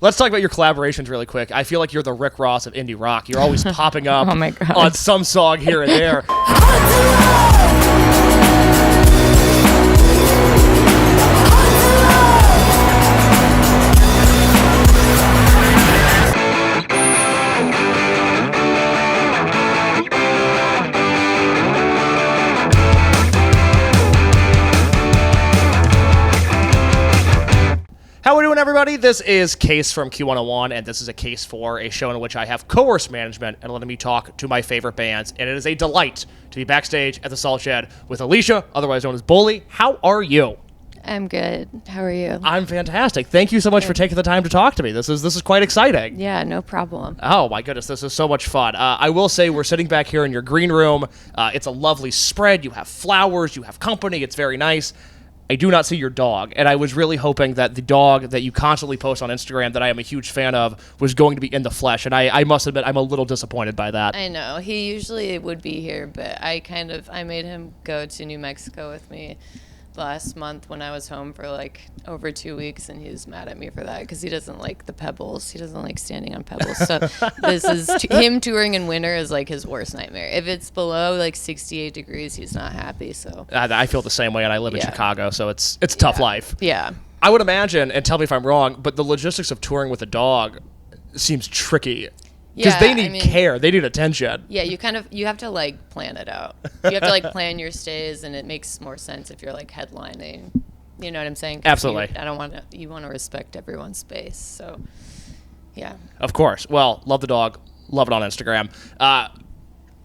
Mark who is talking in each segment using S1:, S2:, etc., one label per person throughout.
S1: Let's talk about your collaborations really quick. I feel like you're the Rick Ross of indie rock. You're always popping up
S2: Oh my God.
S1: on some song here and there. How are we doing, everybody? This is Case from Q101, and this is A Case For, a show in which I have coerced management and letting me talk to my favorite bands, and it is a delight to be backstage at the Salt Shed with Alicia, otherwise known as Bully. How are you?
S2: I'm good. How are you?
S1: I'm fantastic. Thank you so much for taking the time to talk to me. This is quite exciting.
S2: Yeah, no problem.
S1: Oh, my goodness. This is so much fun. I will say we're sitting back here in your green room. It's a lovely spread. You have flowers. You have company. It's very nice. I do not see your dog, and I was really hoping that the dog that you constantly post on Instagram that I am a huge fan of was going to be in the flesh, and I must admit I'm a little disappointed by that.
S2: I know. He usually would be here, but I made him go to New Mexico with me last month when I was home for like over 2 weeks, and he was mad at me for that because he doesn't like the pebbles. He doesn't like standing on pebbles. So this is him touring in winter is like his worst nightmare. If it's below like 68 degrees, he's not happy. So
S1: I feel the same way, and I live in Chicago, so it's a tough life.
S2: Yeah.
S1: I would imagine, and tell me if I'm wrong, but the logistics of touring with a dog seems tricky. Because they need care. They need attention.
S2: Yeah, you have to like plan it out. You have to like plan your stays, and it makes more sense if you're like headlining. You know what I'm saying?
S1: Absolutely.
S2: You want to respect everyone's space. So, yeah.
S1: Of course. Well, love the dog. Love it on Instagram.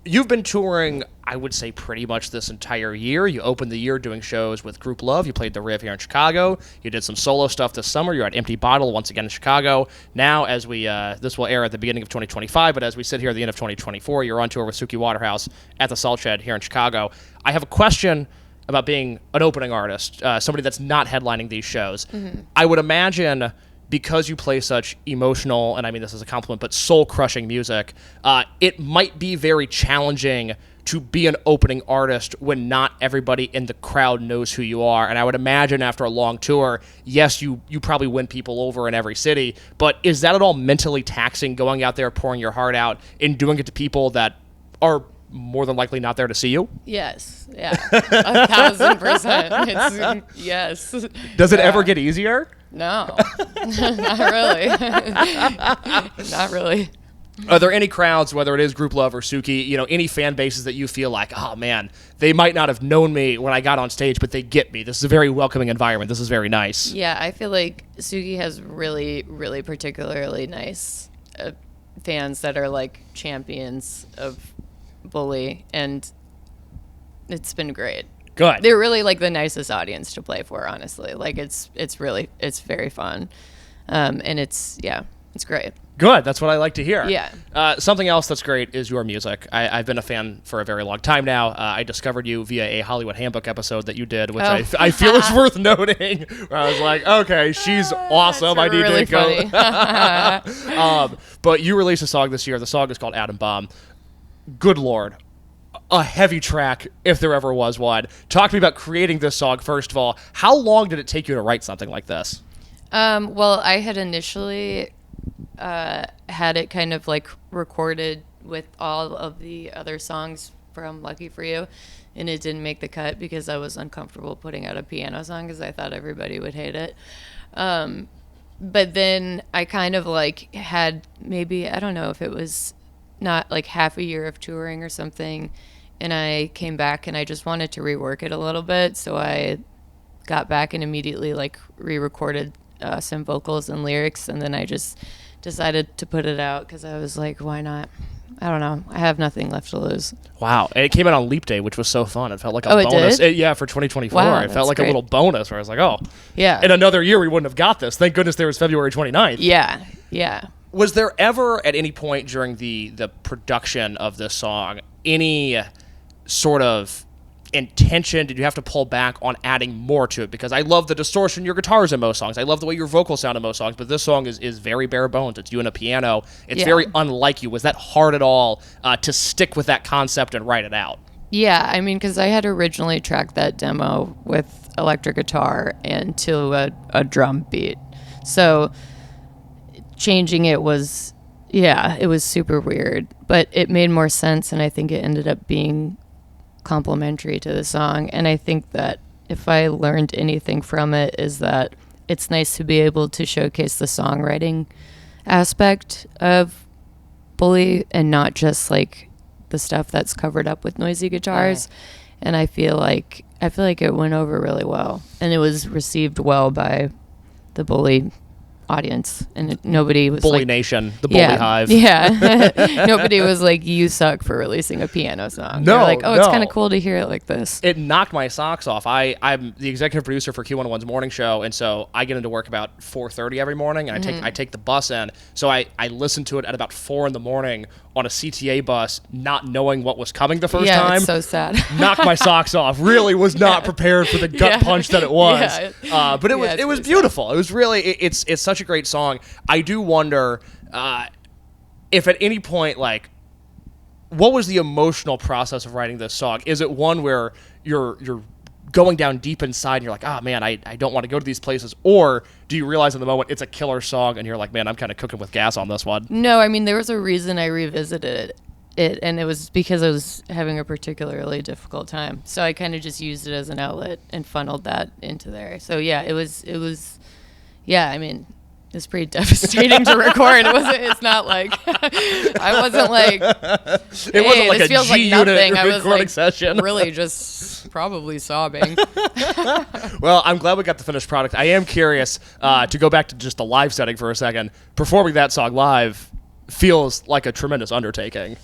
S1: You've been touring, I would say, pretty much this entire year. You opened the year doing shows with Group Love. You played the Riv here in Chicago. You did some solo stuff this summer. You're at Empty Bottle once again in Chicago. Now, as we this will air at the beginning of 2025, but as we sit here at the end of 2024, you're on tour with Suki Waterhouse at the Salt Shed here in Chicago. I have a question about being an opening artist, somebody that's not headlining these shows. Mm-hmm. I would imagine, because you play such emotional, and I mean this as a compliment, but soul-crushing music, it might be very challenging to be an opening artist when not everybody in the crowd knows who you are. And I would imagine after a long tour, yes, you probably win people over in every city, but is that at all mentally taxing, going out there, pouring your heart out, and doing it to people that are more than likely not there to see you?
S2: Yes. Yeah. 1,000%. Yes.
S1: Does it ever get easier?
S2: No. Not really. Not really.
S1: Are there any crowds, whether it is Group Love or Suki, any fan bases that you feel like, oh man, they might not have known me when I got on stage, but they get me. This is a very welcoming environment. This is very nice.
S2: Yeah, I feel like Suki has really, really particularly nice fans that are like champions of Bully, and it's been great.
S1: Good.
S2: They're really like the nicest audience to play for, honestly. Like it's very fun. And it's great.
S1: Good. That's what I like to hear.
S2: Yeah.
S1: Something else that's great is your music. I've been a fan for a very long time now. I discovered you via a Hollywood Handbook episode that you did, which I feel is worth noting. Where I was like, okay, she's awesome. I need
S2: really
S1: to go. But you released a song this year. The song is called Atom Bomb. Good Lord. A heavy track, if there ever was one. Talk to me about creating this song, first of all. How long did it take you to write something like this?
S2: Well, I had initially had it kind of like recorded with all of the other songs from Lucky For You, and it didn't make the cut because I was uncomfortable putting out a piano song because I thought everybody would hate it. But then I kind of like had maybe, I don't know if it was not like half a year of touring or something, and I came back and I just wanted to rework it a little bit, so I got back and immediately like re-recorded some vocals and lyrics, and then I just decided to put it out because I was like, why not? I don't know. I have nothing left to lose.
S1: Wow. And it came out on Leap Day, which was so fun. It felt like a bonus.
S2: It did?
S1: Yeah, for 2024.
S2: Wow,
S1: it felt like
S2: great.
S1: a little bonus where I was like, oh.
S2: Yeah.
S1: In another year, we wouldn't have got this. Thank goodness there was February 29th.
S2: Yeah. Yeah.
S1: Was there ever, at any point during the production of this song, any sort of intention? Did you have to pull back on adding more to it? Because I love the distortion in your guitars in most songs. I love the way your vocals sound in most songs, but this song is very bare bones. It's you and a piano. It's very unlike you. Was that hard at all to stick with that concept and write it out?
S2: Yeah, I mean, because I had originally tracked that demo with electric guitar and to a drum beat. So changing it was, it was super weird, but it made more sense, and I think it ended up being complementary to the song. And I think that if I learned anything from it is that it's nice to be able to showcase the songwriting aspect of Bully and not just like the stuff that's covered up with noisy guitars. And I feel like it went over really well, and it was received well by the Bully audience, and nobody was
S1: Bully
S2: like,
S1: Nation, the Bully Hive.
S2: Yeah. Nobody was like, you suck for releasing a piano song.
S1: No,
S2: they're like,
S1: no.
S2: It's kind of cool to hear it like this.
S1: It knocked my socks off. I'm the executive producer for Q101's morning show, and so I get into work about 4:30 every morning, and I take the bus in. So I listened to it at about 4 in the morning on a CTA bus, not knowing what was coming the first time.
S2: It's so sad.
S1: Knocked my socks off. Really was not prepared for the gut punch that it was. But it was beautiful. It was really it's such a great song. I do wonder if at any point, like, what was the emotional process of writing this song? Is it one where you're going down deep inside and you're like, man, I don't want to go to these places? Or do you realize in the moment it's a killer song and you're like, man, I'm kind of cooking with gas on this one?
S2: No, I mean, there was a reason I revisited it, and it was because I was having a particularly difficult time. So I kind of just used it as an outlet and funneled that into there. So it was I mean, it's pretty devastating to record. It's not like I wasn't like, hey,
S1: it wasn't like
S2: this
S1: a
S2: feels like
S1: G-unit
S2: nothing. I was
S1: recording
S2: like
S1: session.
S2: really just probably sobbing.
S1: Well, I'm glad we got the finished product. I am curious to go back to just the live setting for a second. Performing that song live feels like a tremendous undertaking.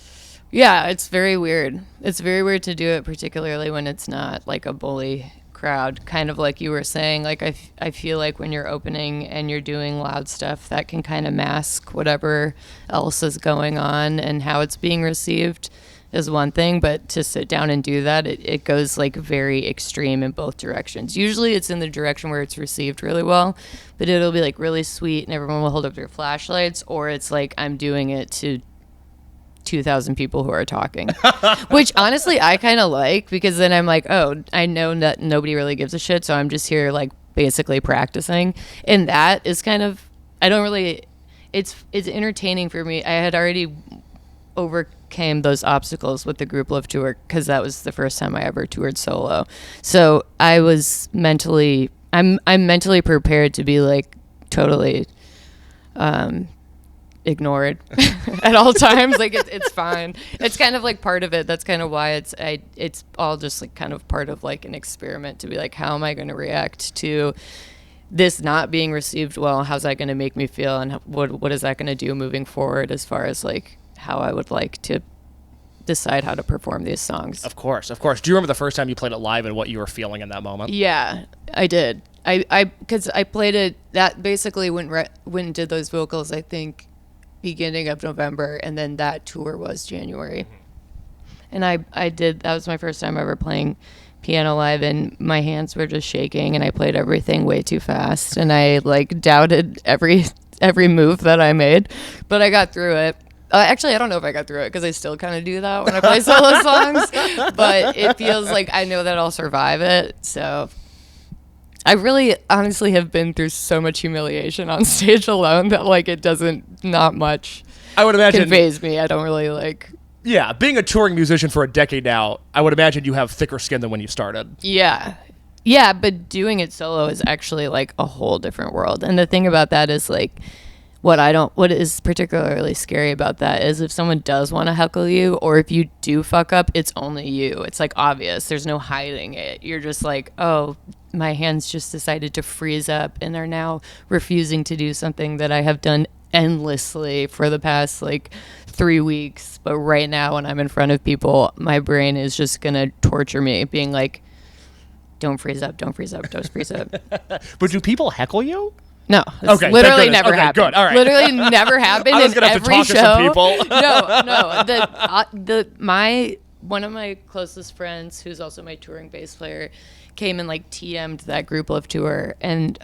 S2: Yeah, it's very weird. It's very weird to do it, particularly when it's not like a Bully crowd, kind of like you were saying. Like I feel like when you're opening and you're doing loud stuff, that can kind of mask whatever else is going on, and how it's being received is one thing, but to sit down and do that, it goes like very extreme in both directions. Usually it's in the direction where it's received really well, but it'll be like really sweet and everyone will hold up their flashlights, or it's like I'm doing it to 2,000 people who are talking, which honestly I kind of like, because then I'm like, I know that nobody really gives a shit, so I'm just here like basically practicing. And that is kind of, I don't really, it's entertaining for me. I had already overcame those obstacles with the Group Love tour, because that was the first time I ever toured solo. So I was mentally, I'm mentally prepared to be like totally ignored at all times. Like it's fine. It's kind of like part of it. That's kind of why it's all just like kind of part of like an experiment to be like, how am I going to react to this not being received well? How's that going to make me feel, and what is that going to do moving forward as far as like how I would like to decide how to perform these songs?
S1: Of course. Do you remember the first time you played it live and what you were feeling in that moment?
S2: Yeah, I did. Because I played it, that basically went and did those vocals, I think, beginning of November, and then that tour was January. And I did, that was my first time ever playing piano live, and my hands were just shaking, and I played everything way too fast, and I like doubted every move that I made, but I got through it. Actually, I don't know if I got through it, because I still kind of do that when I play solo songs, but it feels like I know that I'll survive it. So I really honestly have been through so much humiliation on stage alone that like it doesn't, not much,
S1: I would imagine,
S2: can faze me. I don't really like.
S1: Yeah, being a touring musician for a decade now, I would imagine you have thicker skin than when you started.
S2: Yeah, but doing it solo is actually like a whole different world. And the thing about that is like, what is particularly scary about that is if someone does want to heckle you, or if you do fuck up, it's only you. It's like obvious. There's no hiding it. You're just like, oh, my hands just decided to freeze up and are now refusing to do something that I have done endlessly for the past like 3 weeks. But right now when I'm in front of people, my brain is just going to torture me, being like, don't freeze up, don't freeze up, don't freeze up.
S1: But do people heckle you?
S2: No, it's literally never happened.
S1: Good. All right.
S2: Literally never happened.
S1: I was gonna have to talk to some people.
S2: No. One of my closest friends, who's also my touring bass player, came and like TM'd that Group Love tour, and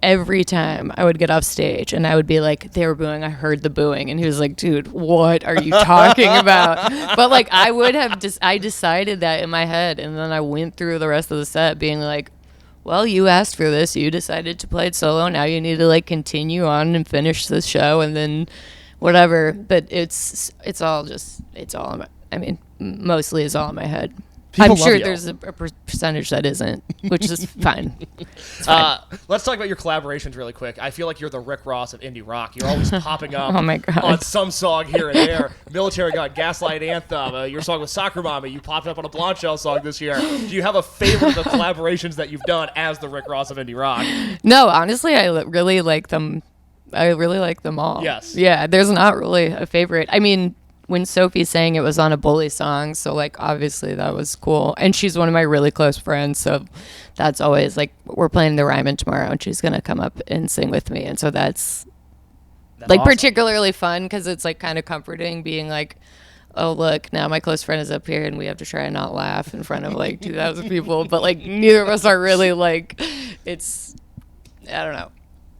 S2: every time I would get off stage and I would be like, they were booing, I heard the booing, and he was like, dude, what are you talking about? But like I decided that in my head, and then I went through the rest of the set being like, well, you asked for this, you decided to play it solo, now you need to like continue on and finish the show and then whatever. But it's all in my, I mean, mostly is all in my head.
S1: People
S2: I'm sure
S1: love you.
S2: there's a percentage that isn't, which is fine.
S1: Let's talk about your collaborations really quick. I feel like you're the Rick Ross of indie rock. You're always popping up
S2: Oh my God.
S1: on some song here and there. Military Gun, Gaslight Anthem, your song with Soccer Mommy. You popped up on a Blonde Shell song this year. Do you have a favorite of the collaborations that you've done as the Rick Ross of indie rock?
S2: No, honestly, I really like them. I really like them all.
S1: Yes.
S2: Yeah, there's not really a favorite. I mean, when Sophie sang, it was on a Bully song, so like obviously that was cool. And she's one of my really close friends, so that's always like, we're playing the Ryman tomorrow, and she's gonna come up and sing with me, and so that's like
S1: awesome.
S2: Particularly fun because it's like kind of comforting being like, oh look, now my close friend is up here and we have to try and not laugh in front of like 2,000 people, but like neither of us are really like, it's, I don't know,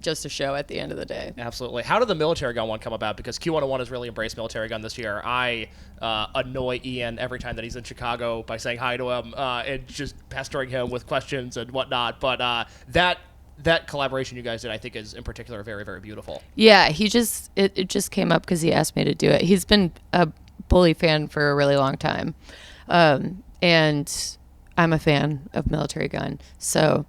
S2: just a show at the end of the day.
S1: Absolutely. How did the Military Gun one come about? Because Q101 has really embraced Military Gun this year. I annoy Ian every time that he's in Chicago by saying hi to him and just pestering him with questions and whatnot. But that collaboration you guys did, I think, is in particular very, very beautiful.
S2: Yeah, it just came up because he asked me to do it. He's been a Bully fan for a really long time, and I'm a fan of Military Gun. So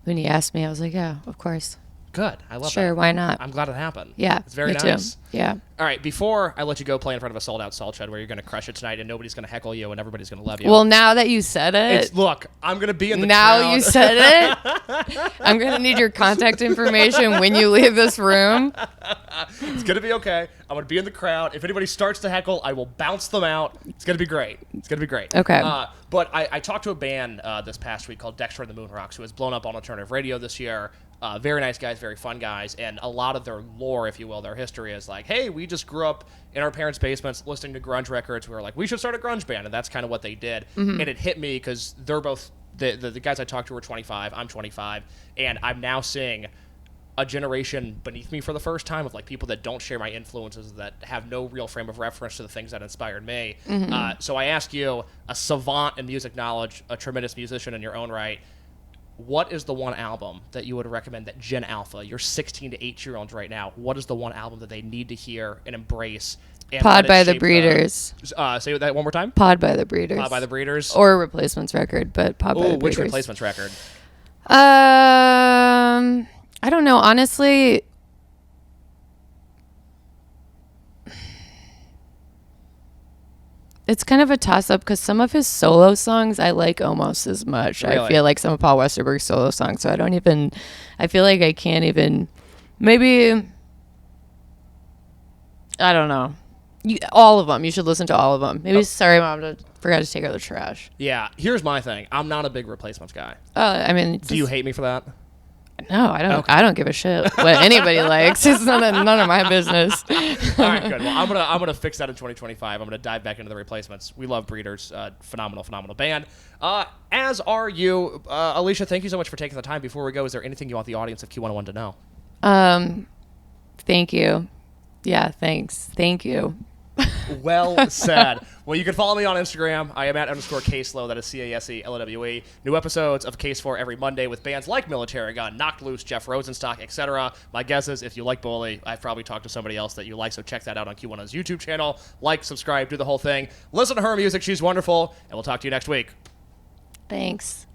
S2: when he asked me, I was like, yeah, of course.
S1: Good. I love that.
S2: Sure, why not?
S1: I'm glad it happened.
S2: Yeah,
S1: It's very
S2: me
S1: nice.
S2: too. Yeah.
S1: All right, before I let you go play in front of a sold-out Salt Shed where you're going to crush it tonight and nobody's going to heckle you and everybody's going to love you.
S2: Well, now that you said it,
S1: Look, I'm going to be in the
S2: now
S1: crowd.
S2: you said it, I'm going to need your contact information when you leave this room.
S1: It's going to be okay. I'm going to be in the crowd. If anybody starts to heckle, I will bounce them out. It's going to be great. It's going to be great.
S2: Okay.
S1: But I talked to a band this past week called Dexter and the Moonrocks, who has blown up on alternative radio this year. Very nice guys, very fun guys, and a lot of their lore, if you will, their history is like, hey, we just grew up in our parents' basements listening to grunge records. We were like, we should start a grunge band, and that's kind of what they did. And it hit me because they're both, the guys I talked to were 25, I'm 25, and I'm now seeing a generation beneath me for the first time of like people that don't share my influences, that have no real frame of reference to the things that inspired me. So I ask you, a savant in music knowledge, a tremendous musician in your own right, what is the one album that you would recommend that Gen Alpha, your 16 to 8-year-olds right now, what is the one album that they need to hear and embrace? And
S2: Pod
S1: let it
S2: by the
S1: shape
S2: Breeders.
S1: Say that one more time.
S2: Pod by the Breeders.
S1: Pod by the Breeders.
S2: Or a Replacements record, but Pod by the Breeders.
S1: Which Replacements record?
S2: I don't know. Honestly, it's kind of a toss-up because some of his solo songs I like almost as much.
S1: Really?
S2: I feel like some of Paul Westerberg's solo songs, so I feel like I can't even, maybe, I don't know. All of them. You should listen to all of them. Maybe Sorry Mom, I forgot to take out the trash.
S1: Yeah, here's my thing. I'm not a big Replacements guy.
S2: I mean,
S1: Do you hate me for that?
S2: No, I don't.
S1: Okay.
S2: I don't give a shit what anybody likes. It's none of my business.
S1: All right, good. Well, I'm gonna fix that in 2025. I'm gonna dive back into the Replacements. We love Breeders. Phenomenal band. As are you, Alicia. Thank you so much for taking the time. Before we go, is there anything you want the audience of Q101 to know?
S2: Thank you. Yeah, thanks. Thank you.
S1: Well said. Well, you can follow me on Instagram. I am at _Case Lowe. That is CASELOWE. New episodes of Case For every Monday with bands like Military Gun, Knocked Loose, Jeff Rosenstock, etc. My guess is if you like Bully, I've probably talked to somebody else that you like, so check that out on Q1's YouTube channel. Like, subscribe, do the whole thing. Listen to her music. She's wonderful, and we'll talk to you next week.
S2: Thanks.